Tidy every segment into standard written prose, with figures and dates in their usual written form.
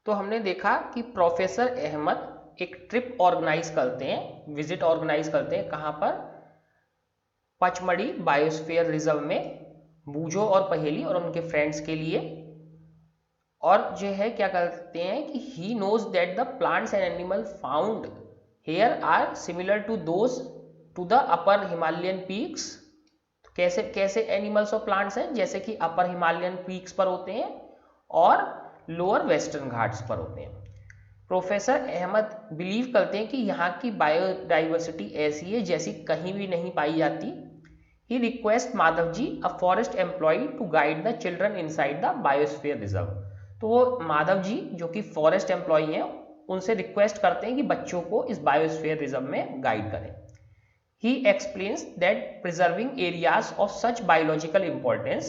तो हमने देखा कि प्रोफेसर अहमद एक ट्रिप ऑर्गेनाइज करते हैं, विजिट ऑर्गेनाइज करते हैं, कहाँ पर? पचमढ़ी बायोस्फीयर रिजर्व में, बूझो और पहेली और उनके फ्रेंड्स के लिए। और जो है क्या करते हैं कि he knows that the plants and animal found here are similar to those to the upper Himalayan peaks. कैसे कैसे एनिमल्स और प्लांट्स हैं? जैसे कि अपर हिमालयन पीक्स पर होते हैं और लोअर वेस्टर्न घाट्स पर होते हैं। प्रोफेसर अहमद बिलीव करते हैं कि यहाँ की बायोडाइवर्सिटी ऐसी है जैसी कहीं भी नहीं पाई जाती। He request Madhav ji, a forest employ, to guide the children inside the biosphere reserve. तो वो माधव जी जो कि फॉरेस्ट एम्प्लॉय हैं, उनसे रिक्वेस्ट करते हैं कि बच्चों को इस बायोस्फीयर रिजर्व में गाइड करें। He explains that preserving areas of such biological importance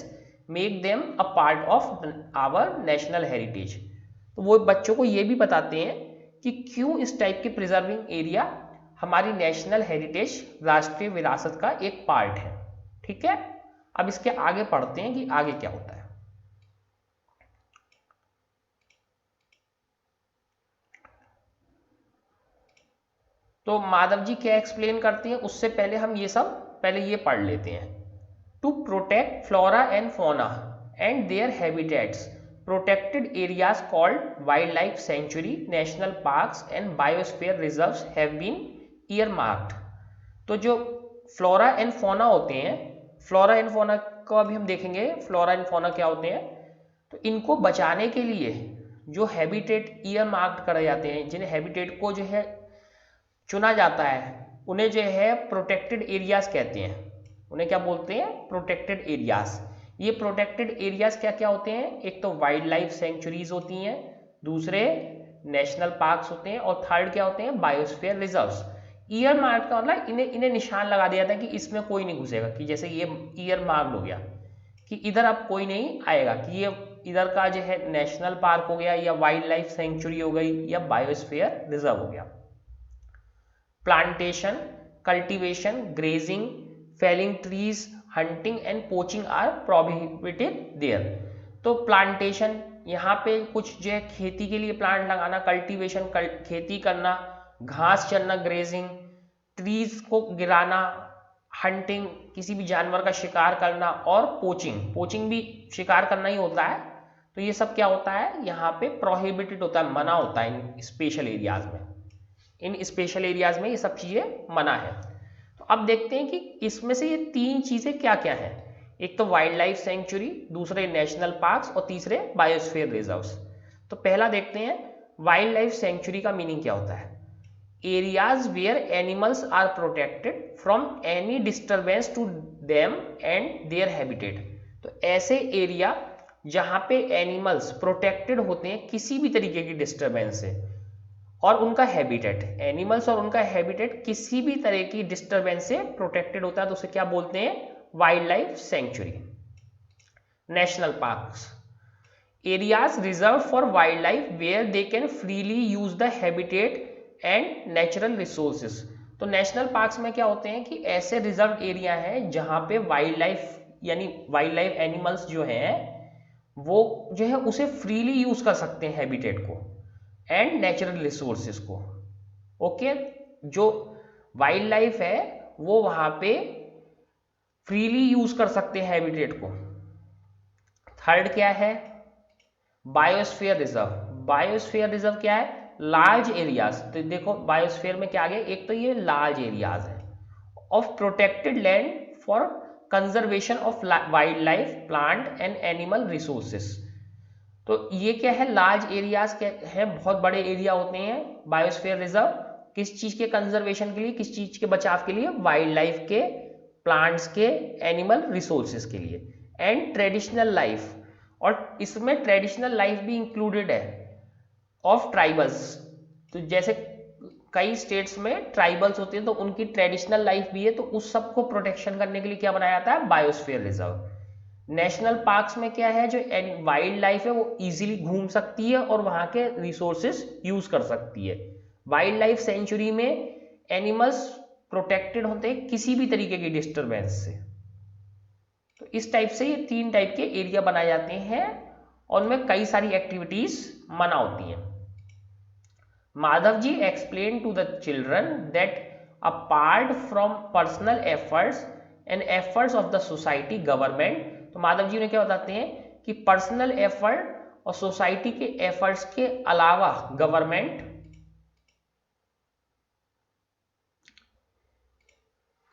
make them a part of our national heritage। तो वो बच्चों को ये भी बताते हैं कि क्यों इस टाइप के प्रिजर्विंग एरिया हमारी नेशनल हेरिटेज, राष्ट्रीय विरासत का एक पार्ट है। ठीक है, अब इसके आगे पढ़ते हैं कि आगे क्या होता है। तो माधव जी क्या एक्सप्लेन करते हैं, उससे पहले हम ये सब पहले ये पढ़ लेते हैं। To protect flora and fauna and their habitats, protected areas called wildlife sanctuary, national parks and biosphere reserves have been earmarked. तो जो फ्लोरा एंड फौना होते हैं, फ्लोरा एंड फौना को अभी हम देखेंगे, फ्लोरा एंड फौना क्या होते हैं। तो इनको बचाने के लिए जो हैबिटेट ईयरमार्क्ड करे जाते हैं, जिन हैबिटेट को जो है चुना जाता है, उन्हें जो है प्रोटेक्टेड एरियाज कहते हैं। उन्हें क्या बोलते हैं? Protected areas. ये प्रोटेक्टेड एरियाज क्या क्या होते हैं? एक तो वाइल्ड लाइफ सेंचुरीज होती हैं, दूसरे नेशनल पार्क्स होते हैं, और थर्ड क्या होते हैं? Biosphere reserves. ईयर मार्क का मतलब इन्हें निशान लगा दिया था कि इसमें कोई नहीं घुसेगा, कि जैसे ये ईयर मार्क हो गया कि इधर अब कोई नहीं आएगा, कि ये इधर का जो है नेशनल पार्क हो गया, या वाइल्ड लाइफ सेंचुरी हो गई, या बायोस्फीयर रिजर्व हो गया। Plantation, cultivation, grazing, felling trees, hunting and poaching are prohibited there. तो प्लांटेशन, यहाँ पे कुछ जो है खेती के लिए प्लांट लगाना, कल्टीवेशन खेती करना, घास चरना, ग्रेजिंग, ट्रीज को गिराना, हंटिंग किसी भी जानवर का शिकार करना, और पोचिंग भी शिकार करना ही होता है। तो ये सब क्या होता है? यहाँ पे प्रोहिबिटेड होता है, मना होता है इन स्पेशल एरियाज में। इन स्पेशल एरियाज में ये सब चीजें मना है। तो अब देखते हैं कि इसमें से ये तीन चीजें क्या क्या हैं। एक तो वाइल्ड लाइफ सेंचुरी, दूसरे नेशनल पार्क्स, और तीसरे बायोस्फीयर रिजर्व्स। तो पहला देखते हैं वाइल्ड लाइफ सेंचुरी का मीनिंग क्या होता है। Areas where animals are protected from any disturbance to them and their habitat. तो ऐसे एरिया जहां पे एनिमल्स प्रोटेक्टेड होते हैं किसी भी तरीके की डिस्टर्बेंस से, और उनका हैबिटेट, एनिमल्स और उनका हैबिटेट किसी भी तरह की डिस्टर्बेंस से प्रोटेक्टेड होता है, तो उसे क्या बोलते हैं? Wildlife sanctuary. National parks, areas reserve for wildlife where they can freely use the habitat and natural resources. तो नेशनल पार्क्स में क्या होते हैं कि ऐसे रिजर्व एरिया है जहां पे वाइल्ड लाइफ, यानी वाइल्ड लाइफ एनिमल्स जो हैं वो जो है उसे फ्रीली यूज कर सकते हैं हैबिटेट को एंड नेचुरल रिसोर्सेज को। ओके, जो वाइल्ड लाइफ है वो वहां पे फ्रीली यूज कर सकते हैं हैबिटेट को। थर्ड क्या है? Biosphere reserve. बायोस्फीयर रिजर्व क्या है? Large areas. तो देखो बायोस्फीयर में क्या आ गया, एक तो ये लार्ज एरियाज है of protected land for conservation of wild life, plant and animal resources. तो ये क्या है? लार्ज एरियाज क्या है? बहुत बड़े एरिया होते हैं बायोस्फीयर रिजर्व, किस चीज के कंजर्वेशन के लिए, किस चीज के बचाव के लिए? वाइल्ड लाइफ के, प्लांट्स के, एनिमल रिसोर्सेज के लिए। एंड ट्रेडिशनल लाइफ, और इसमें ट्रेडिशनल लाइफ भी इंक्लूडेड है ऑफ ट्राइबल्स। तो जैसे कई स्टेट्स में ट्राइबल्स होते हैं तो उनकी ट्रेडिशनल लाइफ भी है, तो उस सब को प्रोटेक्शन करने के लिए क्या बनाया जाता है? Biosphere reserve. नेशनल पार्क्स में क्या है? जो वाइल्ड लाइफ है वो इजीली घूम सकती है और वहां के रिसोर्सेज यूज कर सकती है। वाइल्ड लाइफ सेंचुरी में एनिमल्स प्रोटेक्टेड होते हैं किसी भी तरीके की डिस्टर्बेंस से। तो इस टाइप से ये तीन टाइप के एरिया बनाए जाते हैं और उनमें कई सारी एक्टिविटीज मना होती हैं। Madhav ji explain to the children that apart from personal efforts and efforts of the society government, तो माधव जी ने क्या बताते हैं कि पर्सनल एफर्ट और सोसाइटी के एफर्ट्स के अलावा government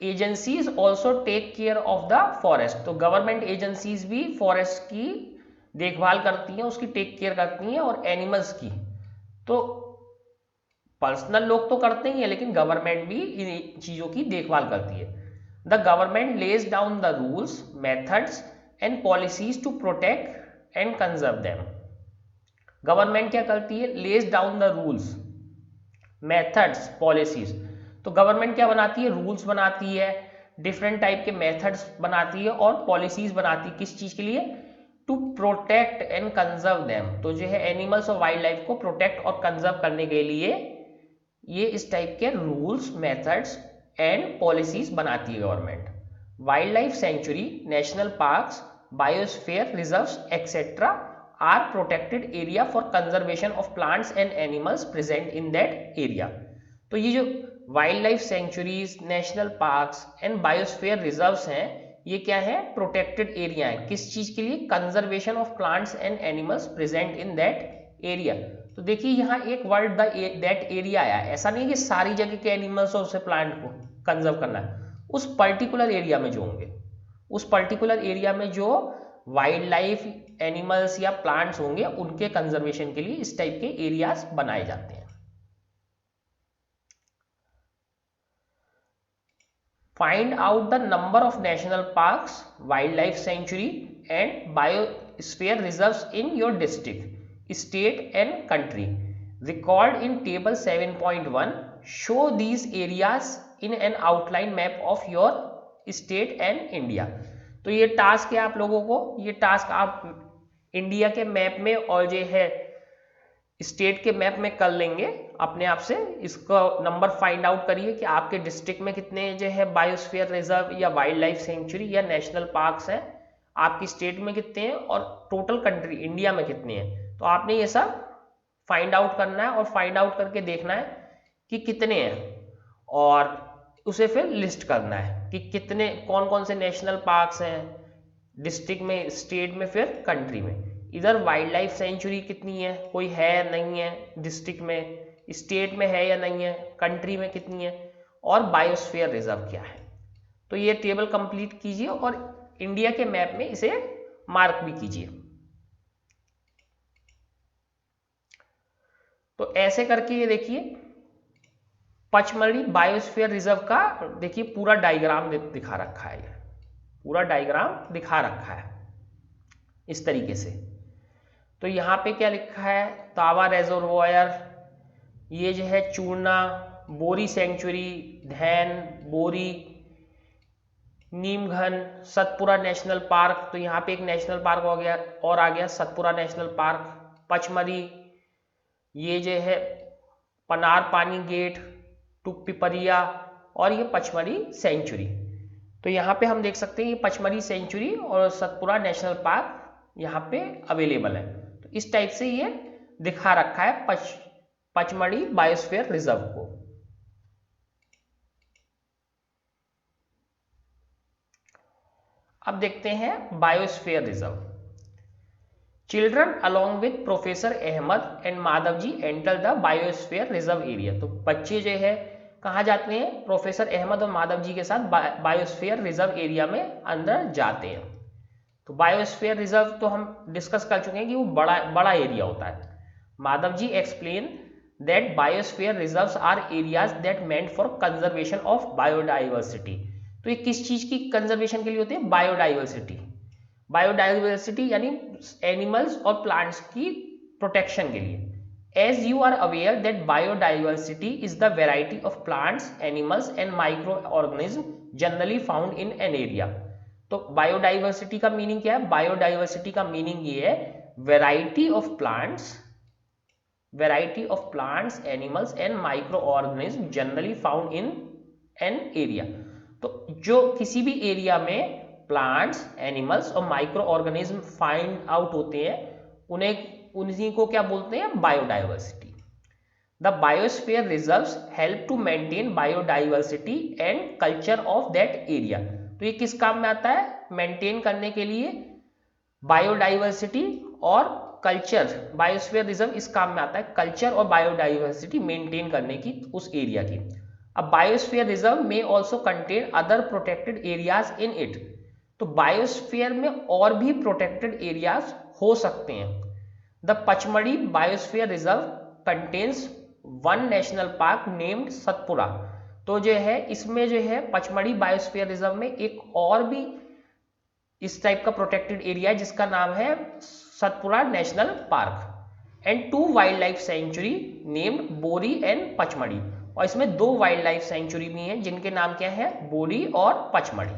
agencies also take care of the forest, तो गवर्नमेंट एजेंसीज भी फॉरेस्ट की देखभाल करती हैं, उसकी टेक केयर करती हैं, और एनिमल्स की तो पर्सनल लोग तो करते ही हैं, लेकिन गवर्नमेंट भी इन चीजों की देखभाल करती है। The government lays down the rules methods and policies to protect and conserve them. Government क्या करती है, lays down the rules methods policies, तो गवर्नमेंट क्या बनाती है, रूल्स बनाती है, डिफरेंट टाइप के मेथड्स बनाती है और पॉलिसीज बनाती है, किस चीज के लिए, to protect and conserve them, तो जो है एनिमल्स और वाइल्ड लाइफ को प्रोटेक्ट और कंजर्व करने के लिए ये इस टाइप के रूल्स मेथड्स एंड पॉलिसीज बनाती है government. Wildlife sanctuary, national parks, biosphere reserves etcetera are protected area for conservation of plants and animals present in that area. तो ये जो wildlife sanctuaries, national parks and biosphere reserves हैं, ये क्या है, protected area है, किस चीज के लिए, conservation of plants and animals present in that area. तो देखिए यहाँ एक वर्ड दैट एरिया आया, ऐसा नहीं कि सारी जगह के एनिमल्स और उसे प्लांट को कंजर्व करना है, उस पर्टिकुलर एरिया में जो होंगे, उस पर्टिकुलर एरिया में जो वाइल्ड लाइफ एनिमल्स या प्लांट्स होंगे उनके कंजर्वेशन के लिए इस टाइप के एरियाज बनाए जाते हैं। Find out the number of national parks, wild life sanctuary and biosphere reserves in your district, state and country. Record in table 7.1. Show these areas in an outline map of your state and India. तो ये task है आप लोगों को, ये task आप India के map में और जो है स्टेट के मैप में कर लेंगे अपने आप से। इसका नंबर फाइंड आउट करिए कि आपके डिस्ट्रिक्ट में कितने जो है बायोस्फीयर रिजर्व या वाइल्ड लाइफ सेंचुरी या नेशनल पार्क्स हैं, आपकी स्टेट में कितने हैं और टोटल कंट्री इंडिया में कितने हैं। तो आपने ये सब फाइंड आउट करना है और फाइंड आउट करके देखना है कि कितने हैं और उसे फिर लिस्ट करना है कि कितने कौन कौन से नेशनल पार्क्स हैं डिस्ट्रिक्ट में, स्टेट में, फिर कंट्री में। इधर वाइल्ड लाइफ सेंचुरी कितनी है, कोई है नहीं है डिस्ट्रिक्ट में, स्टेट में है या नहीं है, कंट्री में कितनी है, और बायोस्फीयर रिजर्व क्या है। तो ये टेबल कंप्लीट कीजिए और इंडिया के मैप में इसे मार्क भी कीजिए। तो ऐसे करके ये देखिए पचमढ़ी बायोस्फीयर रिजर्व का देखिए पूरा डायग्राम दिखा रखा है, ये पूरा डायग्राम दिखा रखा है इस तरीके से। तो यहाँ पे क्या लिखा है, तावा रेजर्वोयर, ये जो है चूर्ना, बोरी सेंचुरी, धैन, बोरी, नीमघन, सतपुरा नेशनल पार्क, तो यहाँ पे एक नेशनल पार्क हो गया और आ गया सतपुरा नेशनल पार्क, पचमढ़ी, ये जो है पनार पानी गेट, टुप्पीपरिया, और ये पचमढ़ी सेंचुरी। तो यहाँ पे हम देख सकते हैं ये पचमढ़ी सेंचुरी और सतपुरा नेशनल पार्क यहाँ पे अवेलेबल है। तो इस टाइप से ये दिखा रखा है पचमढ़ी बायोस्फीयर रिजर्व को। अब देखते हैं biosphere reserve. Children along with professor Ahmad and Madhav ji enter the biosphere reserve area. तो बच्चे जो है कहाँ जाते हैं, प्रोफेसर अहमद और माधव जी के साथ बायोस्फीयर रिजर्व एरिया में अंदर जाते हैं। तो बायोस्फीयर रिजर्व तो हम डिस्कस कर चुके हैं कि वो बड़ा एरिया होता है। Madhav ji explain that biosphere reserves are areas that meant for conservation of biodiversity. तो ये किस चीज की कंजर्वेशन के लिए होते हैं, बायोडाइवर्सिटी। बायोडाइवर्सिटी यानी एनिमल्स और प्लांट्स की प्रोटेक्शन के लिए। As you are aware that biodiversity is the variety of plants, animals and microorganisms generally found in an area. तो बायोडाइवर्सिटी का मीनिंग क्या है, बायोडाइवर्सिटी का मीनिंग ये है variety of plants, animals and microorganism generally found in an area. तो जो किसी भी एरिया में प्लांट्स, एनिमल्स और माइक्रो ऑर्गेनिज्म फाइंड आउट होते हैं उन्हीं को क्या बोलते हैं, biodiversity. The biosphere reserves help to maintain biodiversity and culture of that area. तो ये किस काम में आता है? मेंटेन करने के लिए बायोडाइवर्सिटी और कल्चर, बायोस्फीयर रिजर्व इस काम में आता है कल्चर और बायोडाइवर्सिटी मेंटेन करने की उस एरिया की। अब बायोस्फीयर रिजर्व में also contain other protected areas in it. तो बायोस्फीयर में और भी प्रोटेक्टेड एरियाज हो सकते हैं। The Pachmarhi biosphere reserve contains one national park named Satpura. तो जो है इसमें जो है पचमढ़ी बायोस्फीयर रिजर्व में एक और भी इस टाइप का प्रोटेक्टेड एरिया है जिसका नाम है Satpura national park, and 2 wild life sanctuary named बोरी एंड पचमढ़ी। और इसमें 2 वाइल्ड लाइफ सेंचुरी भी हैं जिनके नाम क्या है? बोरी और पचमढ़ी।